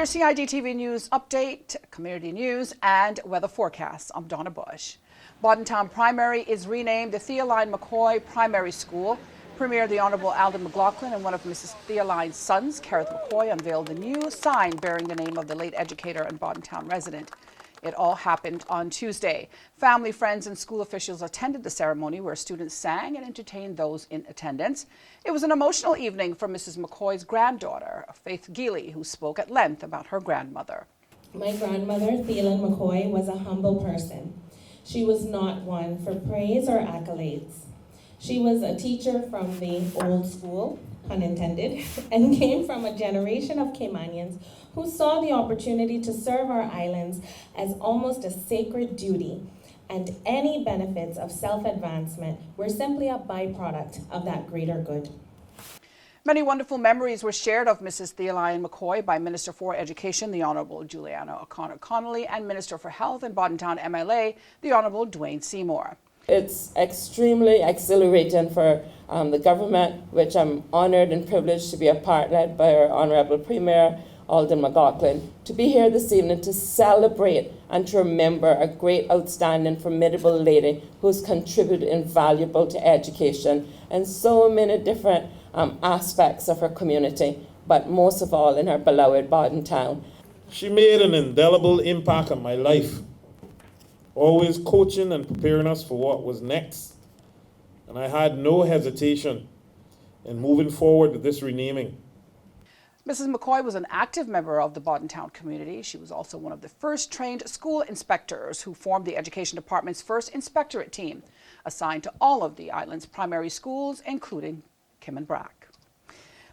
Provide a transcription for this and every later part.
your CIGTV News update, community news, and weather forecasts. I'm Donna Bush. Bodden Town Primary is renamed the Theoline McCoy Primary School. Premier the Honourable Alden McLaughlin and one of Mrs. Theoline's sons, Kareth McCoy, unveiled the new sign bearing the name of the late educator and Bodden Town resident. It all happened on Tuesday. Family, friends, and school officials attended the ceremony where students sang and entertained those in attendance. It was an emotional evening for Mrs. McCoy's granddaughter, Faith Geely, who spoke at length about her grandmother. My grandmother, Theoline McCoy, was a humble person. She was not one for praise or accolades. She was a teacher from the old school, pun intended, and came from a generation of Caymanians who saw the opportunity to serve our islands as almost a sacred duty, and any benefits of self-advancement were simply a byproduct of that greater good. Many wonderful memories were shared of Mrs. Theoline McCoy by Minister for Education, the Honourable Juliana O'Connor-Connolly, and Minister for Health and Bodden Town MLA, the Honourable Dwayne Seymour. It's extremely exhilarating for the government, which I'm honoured and privileged to be a part led by our Honourable Premier, Alden McLaughlin, to be here this evening to celebrate and to remember a great, outstanding, formidable lady who's contributed invaluable to education in so many different aspects of her community, but most of all in her beloved Bodden Town. She made an indelible impact on my life, always coaching and preparing us for what was next. And I had no hesitation in moving forward with this renaming. Mrs. McCoy was an active member of the Bodden Town community. She was also one of the first trained school inspectors who formed the Education Department's first inspectorate team, assigned to all of the island's primary schools, including Cayman.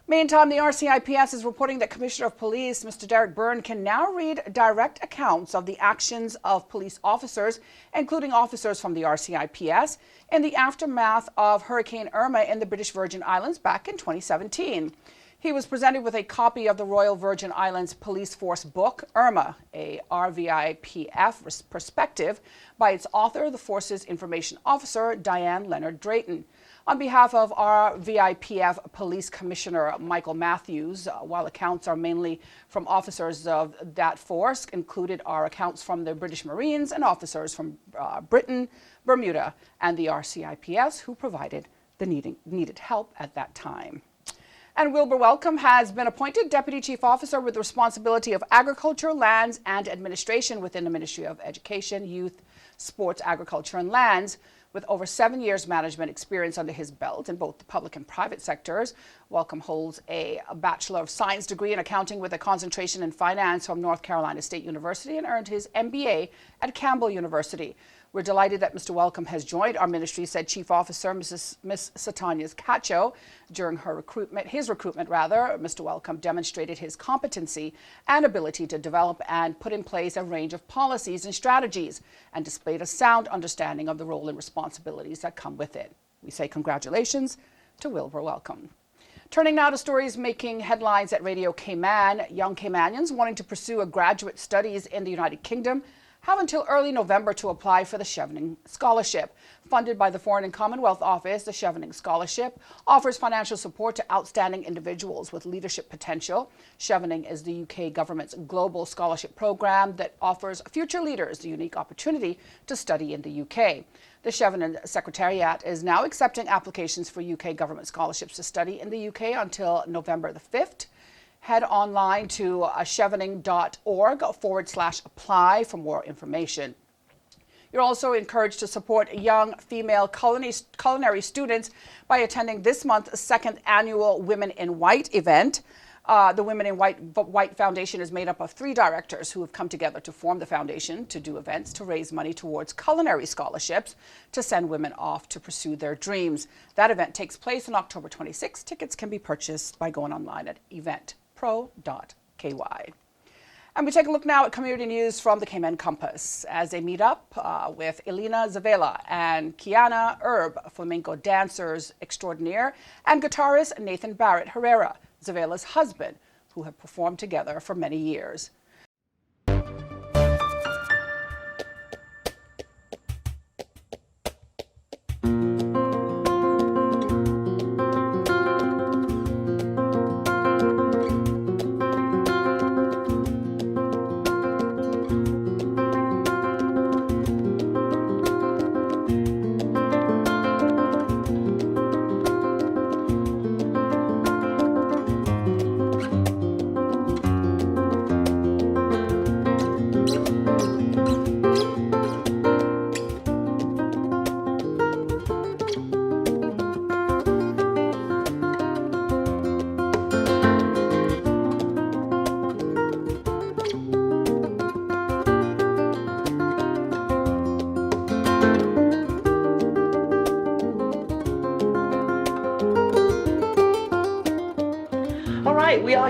Meantime, the RCIPS is reporting that Commissioner of Police, Mr. Derek Byrne, can now read direct accounts of the actions of police officers, including officers from the RCIPS, in the aftermath of Hurricane Irma in the British Virgin Islands back in 2017. He was presented with a copy of the Royal Virgin Islands Police Force book, Irma, a RVIPF perspective, by its author, the Force's Information Officer, Diane Leonard Drayton. On behalf of RVIPF Police Commissioner Michael Matthews, while accounts are mainly from officers of that force, included are accounts from the British Marines and officers from Britain, Bermuda, and the RCIPS who provided the needed help at that time. And Wilbur Welcome has been appointed Deputy Chief Officer with the responsibility of agriculture, lands, and administration within the Ministry of Education, Youth, Sports, Agriculture, and Lands. With over 7 years management experience under his belt in both the public and private sectors, Welcome holds a Bachelor of Science degree in accounting with a concentration in finance from North Carolina State University and earned his MBA at Campbell University. We're delighted that Mr. Welcome has joined our ministry, said Chief Officer Miss Satania Cacho. During his recruitment, Mr. Welcome demonstrated his competency and ability to develop and put in place a range of policies and strategies, and displayed a sound understanding of the role and responsibilities that come with it. We say congratulations to Wilbur Welcome. Turning now to stories making headlines at Radio Cayman, young Caymanians wanting to pursue a graduate studies in the United Kingdom have until early November to apply for the Chevening Scholarship. Funded by the Foreign and Commonwealth Office, the Chevening Scholarship offers financial support to outstanding individuals with leadership potential. Chevening is the UK government's global scholarship program that offers future leaders the unique opportunity to study in the UK. The Chevening Secretariat is now accepting applications for UK government scholarships to study in the UK until November the 5th. Head online to chevening.org/apply for more information. You're also encouraged to support young female culinary students by attending this month's second annual Women in White event. The Women in White Foundation is made up of 3 directors who have come together to form the foundation to do events to raise money towards culinary scholarships to send women off to pursue their dreams. That event takes place on October 26. Tickets can be purchased by going online at eventpro.ky. And we take a look now at community news from the Cayman Compass as they meet up with Elena Zavela and Kiana Herb, flamenco dancers extraordinaire, and guitarist Nathan Barrett Herrera, Zavela's husband, who have performed together for many years.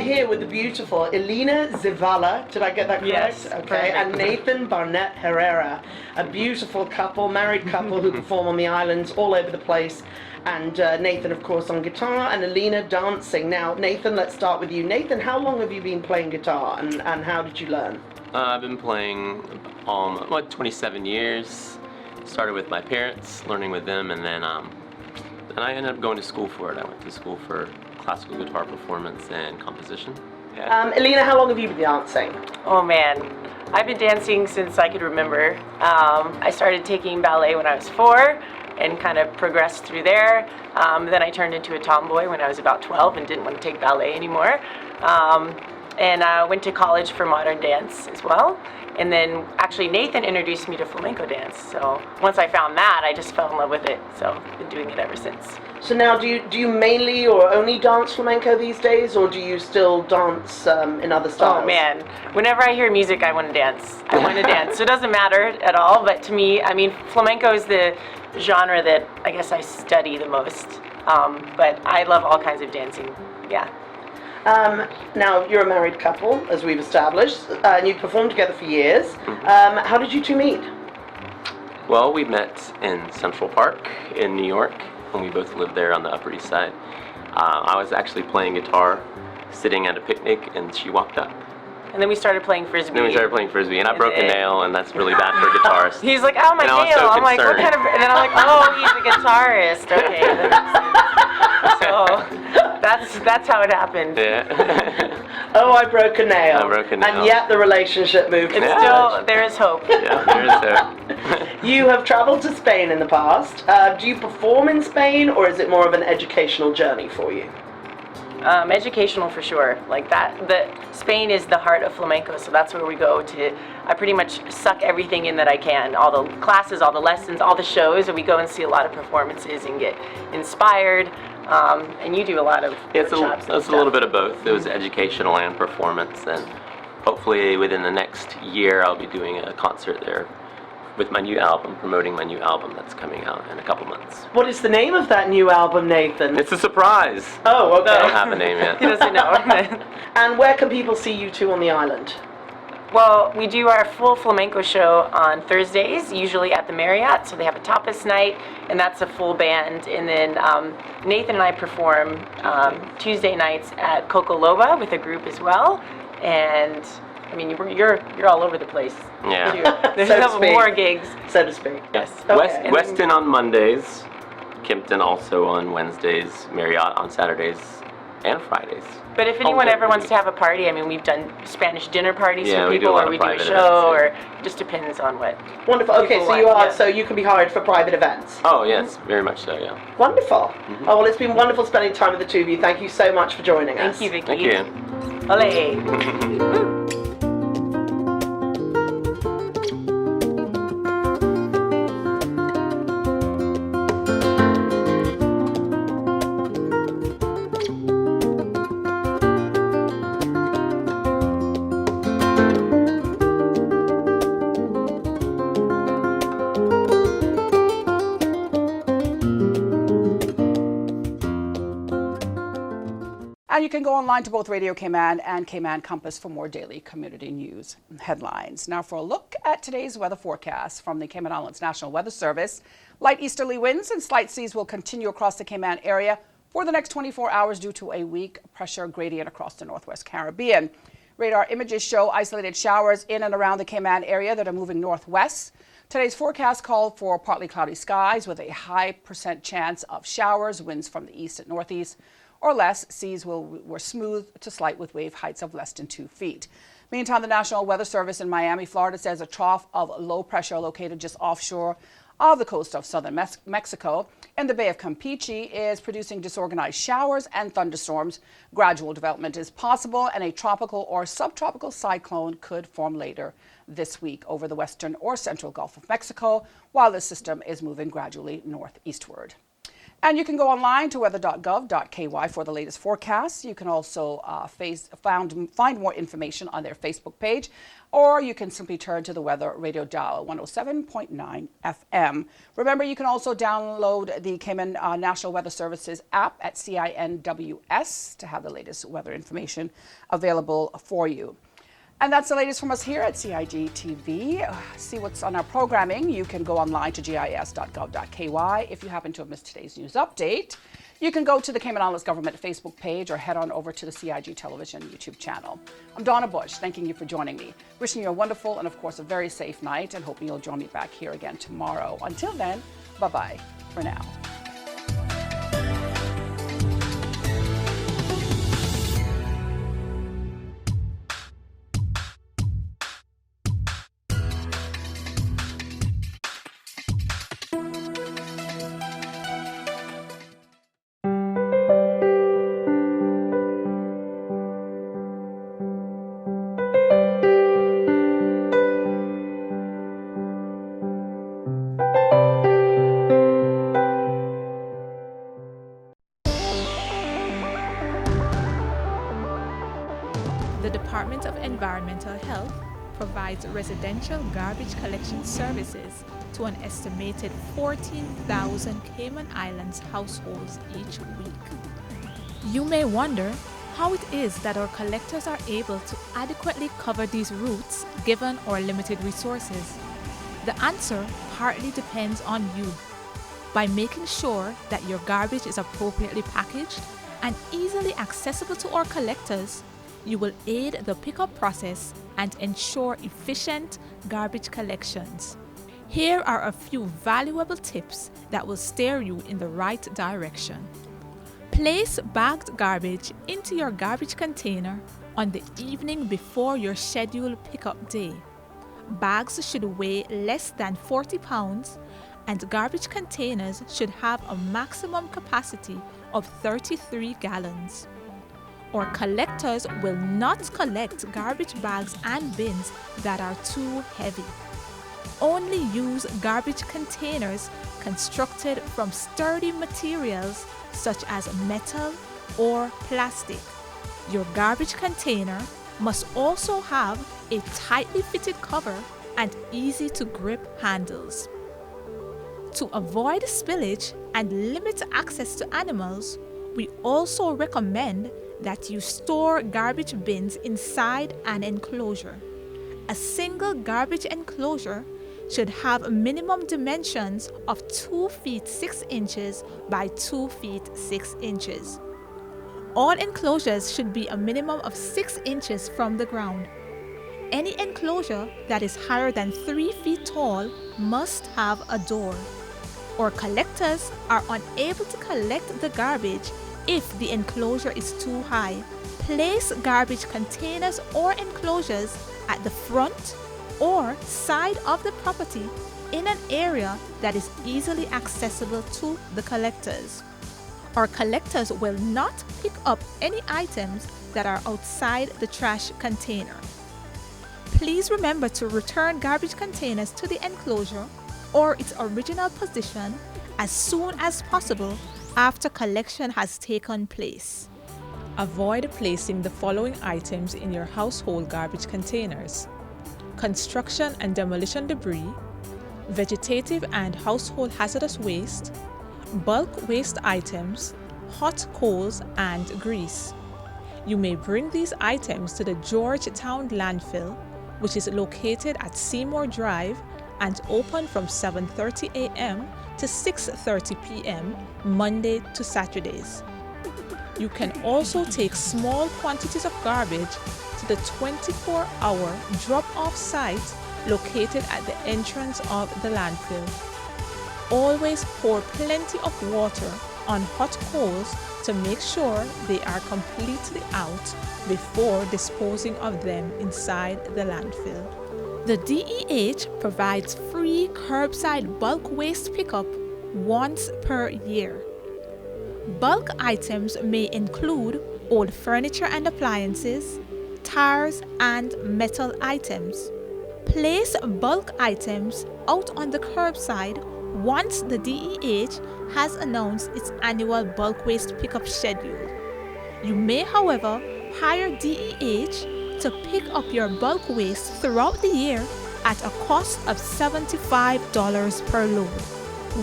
here with the beautiful Alina Zavala. Did I get that correct? Yes, Okay. perfect. And Nathan Barnett Herrera, a beautiful couple, married couple who perform on the islands all over the place. And Nathan, of course, on guitar, and Alina dancing. Now, Nathan, let's start with you. Nathan, how long have you been playing guitar, and how did you learn? I've been playing 27 years. Started with my parents, learning with them, and then I ended up going to school for it. I went to school for classical guitar performance and composition. Yeah. Alina, how long have you been dancing? Oh man, I've been dancing since I could remember. I started taking ballet when I was 4 and kind of progressed through there. Then I turned into a tomboy when I was about 12 and didn't want to take ballet anymore. And I went to college for modern dance as well. And then actually Nathan introduced me to flamenco dance. So once I found that, I just fell in love with it. So I've been doing it ever since. So now, do you mainly or only dance flamenco these days, or do you still dance in other styles? Oh man, whenever I hear music, I want to dance. I want to dance. So it doesn't matter at all, but to me, I mean, flamenco is the genre that I guess I study the most. But I love all kinds of dancing, yeah. Now, you're a married couple, as we've established, and you've performed together for years. How did you two meet? Well, we met in Central Park in New York, and we both lived there on the Upper East Side. I was actually playing guitar, sitting at a picnic, and she walked up. And then we started playing frisbee. Then we started playing frisbee, and I broke a nail, and that's really bad for a guitarist. He's like, oh, my And I was nail. so I'm like, what concerned. kind of, and then I'm like, oh, he's a guitarist. Okay. That makes sense. So that's how it happened. Yeah. Oh, I broke a nail. I broke a nail. And yet the relationship moved It's forward. still, there is hope. Yeah, there is hope. You have traveled to Spain in the past. Do you perform in Spain, or is it more of an educational journey for you? Educational for sure. Like that, Spain is the heart of flamenco, so that's where we go to. I pretty much suck everything in that I can. All the classes, all the lessons, all the shows, and we go and see a lot of performances and get inspired. And you do a lot of It's workshops and a stuff. little bit of both. It was educational and performance, and hopefully within the next year I'll be doing a concert there with my new album, promoting my new album that's coming out in a couple months. What is the name of that new album, Nathan? It's a surprise. Oh, okay. I don't have a name He yet. doesn't know. And where can people see you two on the island? Well, we do our full flamenco show on Thursdays, usually at the Marriott. So they have a tapas night, and that's a full band. And then Nathan and I perform Tuesday nights at Coco Loba with a group as well. And I mean, you're all over the place. Yeah. There's So to speak. more gigs. So to speak. Yes. Okay. Weston on Mondays, Kimpton also on Wednesdays, Marriott on Saturdays and Fridays. But if anyone ever wants to have a party, I mean, we've done Spanish dinner parties Yeah, for we do people, a lot or of we do a private show, events, or it just depends on what. Wonderful. Okay, people so you want, are yeah. so you can be hired for private events. Oh yes, very much so, yeah. Wonderful. Oh well, it's been wonderful spending time with the two of you. Thank you so much for joining us. Thank you, Vicky. Thank you. Olé. And you can go online to both Radio Cayman and Cayman Compass for more daily community news and headlines. Now for a look at today's weather forecast from the Cayman Islands National Weather Service. Light easterly winds and slight seas will continue across the Cayman area for the next 24 hours due to a weak pressure gradient across the Northwest Caribbean. Radar images show isolated showers in and around the Cayman area that are moving northwest. Today's forecast called for partly cloudy skies with a high % chance of showers, winds from the east and northeast or less. Seas were smooth to slight with wave heights of less than 2 feet. Meantime, the National Weather Service in Miami, Florida says a trough of low pressure located just offshore of the coast of southern Mexico in the Bay of Campeche is producing disorganized showers and thunderstorms. Gradual development is possible, and a tropical or subtropical cyclone could form later this week over the western or central Gulf of Mexico while the system is moving gradually northeastward. And you can go online to weather.gov.ky for the latest forecasts. You can also find more information on their Facebook page, or you can simply turn to the weather radio dial 107.9 FM. Remember, you can also download the Cayman National Weather Services app at CINWS to have the latest weather information available for you. And that's the latest from us here at CIGTV. See what's on our programming. You can go online to gis.gov.ky. If you happen to have missed today's news update, you can go to the Cayman Islands Government Facebook page or head on over to the CIG Television YouTube channel. I'm Donna Bush, thanking you for joining me. Wishing you a wonderful and, of course, a very safe night, and hoping you'll join me back here again tomorrow. Until then, bye-bye for now. The Department of Environmental Health provides residential garbage collection services to an estimated 14,000 Cayman Islands households each week. You may wonder how it is that our collectors are able to adequately cover these routes given our limited resources. The answer partly depends on you. By making sure that your garbage is appropriately packaged and easily accessible to our collectors, you will aid the pickup process and ensure efficient garbage collections. Here are a few valuable tips that will steer you in the right direction. Place bagged garbage into your garbage container on the evening before your scheduled pickup day. Bags should weigh less than 40 pounds, and garbage containers should have a maximum capacity of 33 gallons. Our collectors will not collect garbage bags and bins that are too heavy. Only use garbage containers constructed from sturdy materials such as metal or plastic. Your garbage container must also have a tightly fitted cover and easy to grip handles. To avoid spillage and limit access to animals, we also recommend that you store garbage bins inside an enclosure. A single garbage enclosure should have minimum dimensions of 2 feet 6 inches by 2 feet 6 inches. All enclosures should be a minimum of 6 inches from the ground. Any enclosure that is higher than 3 feet tall must have a door. Our collectors are unable to collect the garbage if the enclosure is too high. Place garbage containers or enclosures at the front or side of the property in an area that is easily accessible to the collectors. Our collectors will not pick up any items that are outside the trash container. Please remember to return garbage containers to the enclosure or its original position as soon as possible after collection has taken place. Avoid placing the following items in your household garbage containers: construction and demolition debris, vegetative and household hazardous waste, bulk waste items, hot coals, and grease. You may bring these items to the Georgetown landfill, which is located at Seymour Drive and open from 7:30 a.m. to 6:30 p.m. Monday to Saturdays. You can also take small quantities of garbage to the 24-hour drop-off site located at the entrance of the landfill. Always pour plenty of water on hot coals to make sure they are completely out before disposing of them inside the landfill. The DEH provides free curbside bulk waste pickup once per year. Bulk items may include old furniture and appliances, tires, and metal items. Place bulk items out on the curbside once the DEH has announced its annual bulk waste pickup schedule. You may, however, hire DEH to pick up your bulk waste throughout the year at a cost of $75 per load.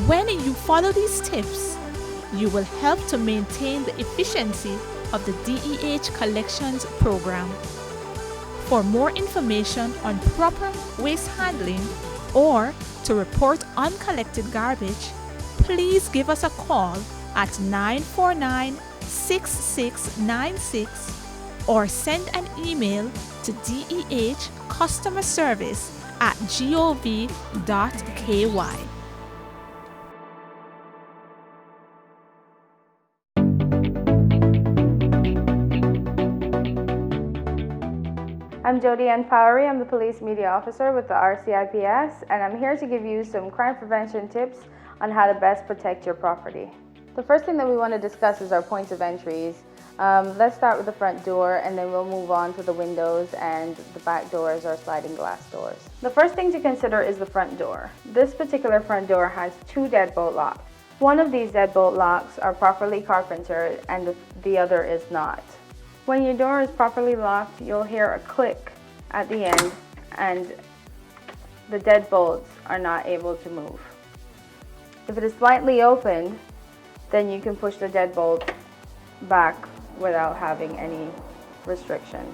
When you follow these tips, you will help to maintain the efficiency of the DEH collections program. For more information on proper waste handling or to report uncollected garbage, please give us a call at 949-6696 or send an email to dehcustomerservice@gov.ky. I'm Jody Ann Powery. I'm the Police Media Officer with the RCIPS, and I'm here to give you some crime prevention tips on how to best protect your property. The first thing that we want to discuss is our points of entries. Let's start with the front door, and then we'll move on to the windows and the back doors or sliding glass doors. The first thing to consider is the front door. This particular front door has 2 deadbolt locks. One of these deadbolt locks are properly carpentered and the other is not. When your door is properly locked, you'll hear a click at the end and the deadbolts are not able to move. If it is slightly opened, then you can push the deadbolt back without having any restrictions.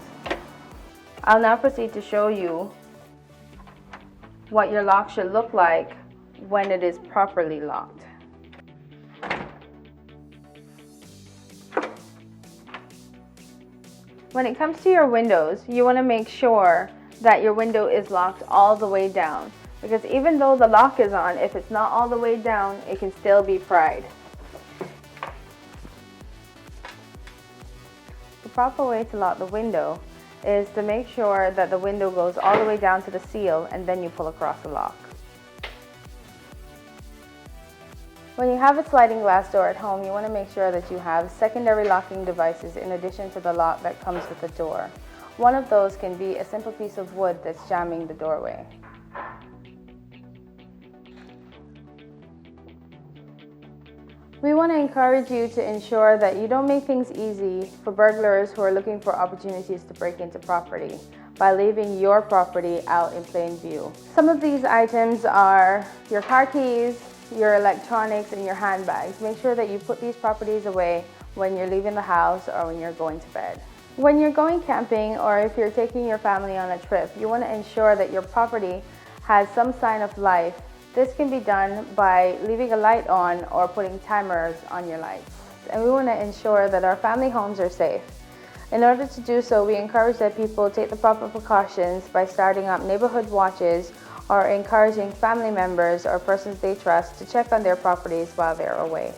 I'll now proceed to show you what your lock should look like when it is properly locked. When it comes to your windows, you want to make sure that your window is locked all the way down, because even though the lock is on, if it's not all the way down, it can still be pried. The proper way to lock the window is to make sure that the window goes all the way down to the seal and then you pull across the lock. When you have a sliding glass door at home, you want to make sure that you have secondary locking devices in addition to the lock that comes with the door. One of those can be a simple piece of wood that's jamming the doorway. We want to encourage you to ensure that you don't make things easy for burglars who are looking for opportunities to break into property by leaving your property out in plain view. Some of these items are your car keys, your electronics, and your handbags. Make sure that you put these properties away when you're leaving the house or when you're going to bed. When you're going camping or if you're taking your family on a trip, you want to ensure that your property has some sign of life. This can be done by leaving a light on or putting timers on your lights. And we want to ensure that our family homes are safe. In order to do so, we encourage that people take the proper precautions by starting up neighborhood watches or encouraging family members or persons they trust to check on their properties while they're away.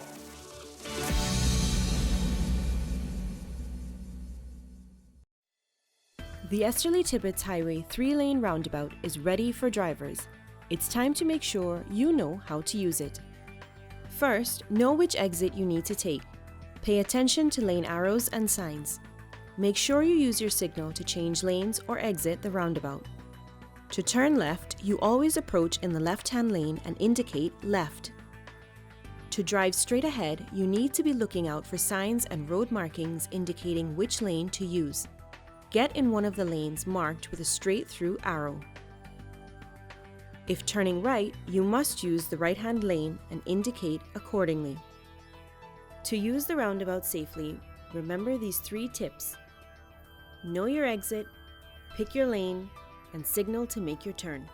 The Esterly-Tibbetts Highway 3-lane roundabout is ready for drivers. It's time to make sure you know how to use it. First, know which exit you need to take. Pay attention to lane arrows and signs. Make sure you use your signal to change lanes or exit the roundabout. To turn left, you always approach in the left-hand lane and indicate left. To drive straight ahead, you need to be looking out for signs and road markings indicating which lane to use. Get in one of the lanes marked with a straight-through arrow. If turning right, you must use the right-hand lane and indicate accordingly. To use the roundabout safely, remember these 3 tips. Know your exit, pick your lane, and signal to make your turn.